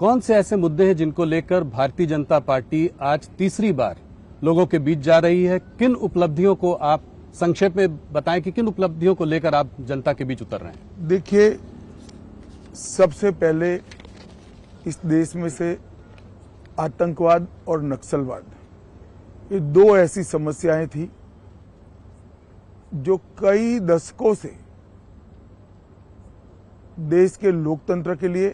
कौन से ऐसे मुद्दे हैं जिनको लेकर भारतीय जनता पार्टी आज तीसरी बार लोगों के बीच जा रही है? किन उपलब्धियों को आप संक्षेप में बताएं कि किन उपलब्धियों को लेकर आप जनता के बीच उतर रहे हैं? देखिए, सबसे पहले इस देश में से आतंकवाद और नक्सलवाद, ये दो ऐसी समस्याएं थी जो कई दशकों से देश के लोकतंत्र के लिए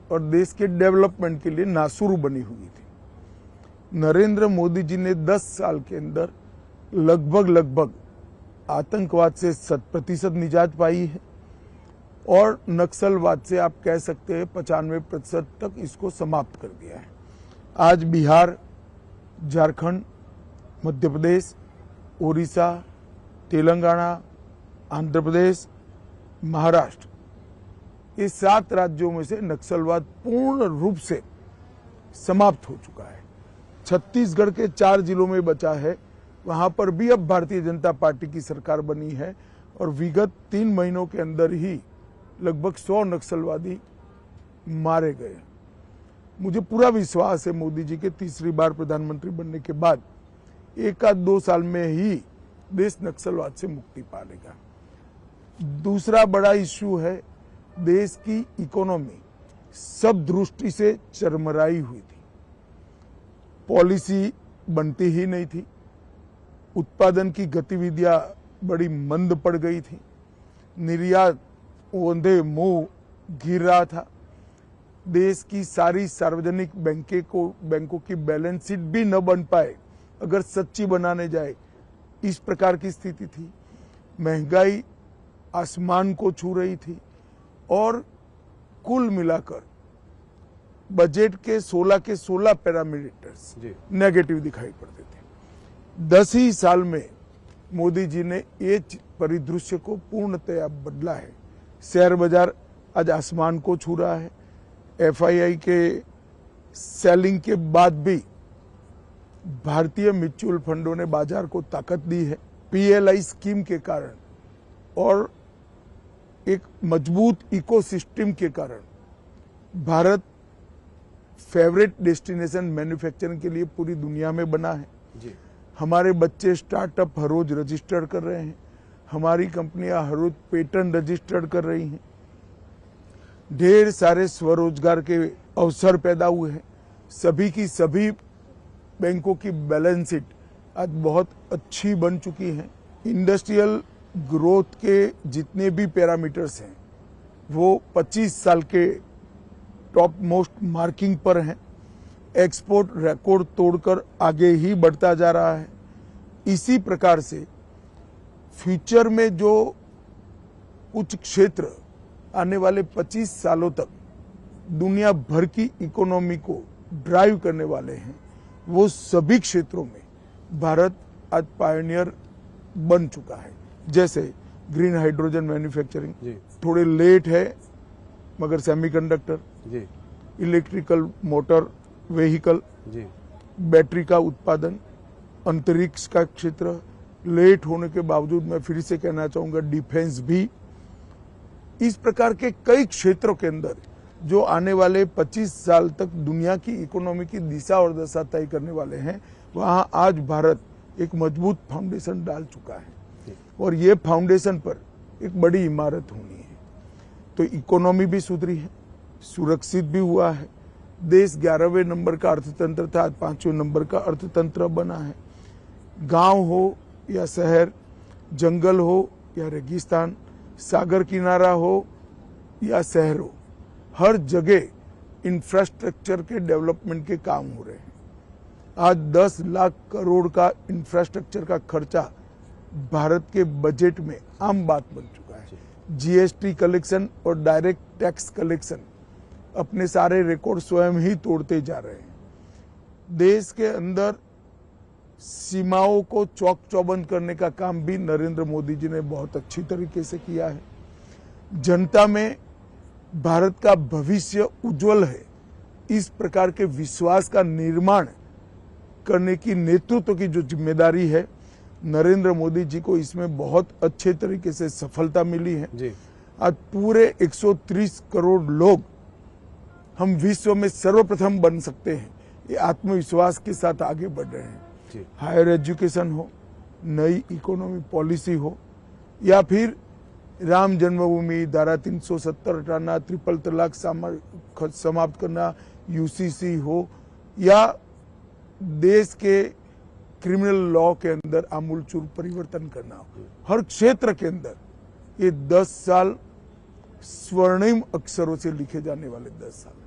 और देश के डेवलपमेंट के लिए नासुरू बनी हुई थी। नरेंद्र मोदी जी ने 10 साल के अंदर लगभग आतंकवाद से 100% निजात पाई है और नक्सलवाद से आप कह सकते हैं 95% तक इसको समाप्त कर दिया है। आज बिहार, झारखंड, मध्य प्रदेश, उड़ीसा, तेलंगाना, आंध्र प्रदेश, महाराष्ट्र, ये 7 राज्यों में से नक्सलवाद पूर्ण रूप से समाप्त हो चुका है। छत्तीसगढ़ के 4 जिलों में बचा है, वहां पर भी अब भारतीय जनता पार्टी की सरकार बनी है और विगत 3 महीनों के अंदर ही लगभग 100 नक्सलवादी मारे गए। मुझे पूरा विश्वास है मोदी जी के तीसरी बार प्रधानमंत्री बनने के बाद 1-2 साल में ही देश नक्सलवाद से मुक्ति पा लेगा। दूसरा बड़ा इश्यू है, देश की इकोनॉमी सब दृष्टि से चरमराई हुई थी। पॉलिसी बनती ही नहीं थी, उत्पादन की गतिविधियां बड़ी मंद पड़ गई थी, निर्यात ओंधे मुंह गिर रहा था, देश की सारी सार्वजनिक बैंकों की बैलेंस शीट भी न बन पाए अगर सच्ची बनाने जाए, इस प्रकार की स्थिति थी। महंगाई आसमान को छू रही थी और कुल मिलाकर बजट के 16 पैरामीटर्स नेगेटिव दिखाई पड़ते थे। 10 ही साल में मोदी जी ने ये परिदृश्य को पूर्णतया बदला है। शेयर बाजार आज आसमान को छू रहा है। एफआईआई के सेलिंग के बाद भी भारतीय म्यूचुअल फंडों ने बाजार को ताकत दी है। पीएलआई स्कीम के कारण और एक मजबूत इकोसिस्टम के कारण भारत फेवरेट डेस्टिनेशन मैन्युफैक्चरिंग के लिए पूरी दुनिया में बना है जी। हमारे बच्चे स्टार्टअप हर रोज रजिस्टर कर रहे हैं, हमारी कंपनियां हर रोज पेटेंट रजिस्टर कर रही हैं, ढेर सारे स्वरोजगार के अवसर पैदा हुए हैं। सभी की सभी बैंकों की बैलेंस शीट आज बहुत अच्छी बन चुकी है। इंडस्ट्रियल ग्रोथ के जितने भी पैरामीटर्स हैं वो 25 साल के टॉप मोस्ट मार्किंग पर हैं। एक्सपोर्ट रिकॉर्ड तोड़कर आगे ही बढ़ता जा रहा है। इसी प्रकार से फ्यूचर में जो कुछ क्षेत्र आने वाले 25 सालों तक दुनिया भर की इकोनॉमी को ड्राइव करने वाले हैं, वो सभी क्षेत्रों में भारत आज पायनियर बन चुका है। जैसे ग्रीन हाइड्रोजन मैन्युफैक्चरिंग थोड़े लेट है, मगर semiconductor, electrical motor vehicle, battery का उत्पादन, अंतरिक्ष का क्षेत्र लेट होने के बावजूद मैं फिर से कहना चाहूंगा डिफेंस भी, इस प्रकार के कई क्षेत्रों के अंदर जो आने वाले 25 साल तक दुनिया की इकोनॉमी की दिशा और दशा तय करने वाले हैं, वहां आज भारत एक मजबूत फाउंडेशन डाल चुका है और ये फाउंडेशन पर एक बड़ी इमारत होनी है। तो इकोनॉमी भी सुधरी है, सुरक्षित भी हुआ है। देश 11वें नंबर का अर्थतंत्र था, आज 5वें नंबर का अर्थतंत्र बना है। गांव हो या शहर, जंगल हो या रेगिस्तान, सागर किनारा हो या शहर हो, हर जगह इंफ्रास्ट्रक्चर के डेवलपमेंट के काम हो रहे हैं। आज 10 लाख करोड़ का इंफ्रास्ट्रक्चर का खर्चा भारत के बजट में आम बात बन चुका है। जीएसटी कलेक्शन और डायरेक्ट टैक्स कलेक्शन अपने सारे रिकॉर्ड स्वयं ही तोड़ते जा रहे हैं। देश के अंदर सीमाओं को चौक चौबंद करने का काम भी नरेंद्र मोदी जी ने बहुत अच्छी तरीके से किया है। जनता में भारत का भविष्य उज्जवल है, इस प्रकार के विश्वास का निर्माण करने की नेतृत्व की जो जिम्मेदारी है, नरेंद्र मोदी जी को इसमें बहुत अच्छे तरीके से सफलता मिली है जी। आज पूरे 130 करोड़ लोग हम विश्व में सर्वप्रथम बन सकते हैं, ये आत्मविश्वास के साथ आगे बढ़ रहे हैं। हायर एजुकेशन हो, नई इकोनॉमी पॉलिसी हो, या फिर राम जन्मभूमि, धारा 370 हटाना, ट्रिपल तलाक समाप्त करना, यूसीसी हो, या देश के क्रिमिनल लॉ के अंदर आमूलचूल परिवर्तन करना हो, हर क्षेत्र के अंदर ये 10 साल स्वर्णिम अक्षरों से लिखे जाने वाले 10 साल।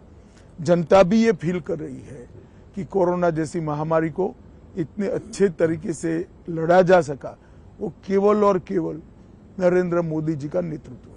जनता भी ये फील कर रही है कि कोरोना जैसी महामारी को इतने अच्छे तरीके से लड़ा जा सका, वो केवल और केवल नरेंद्र मोदी जी का नेतृत्व।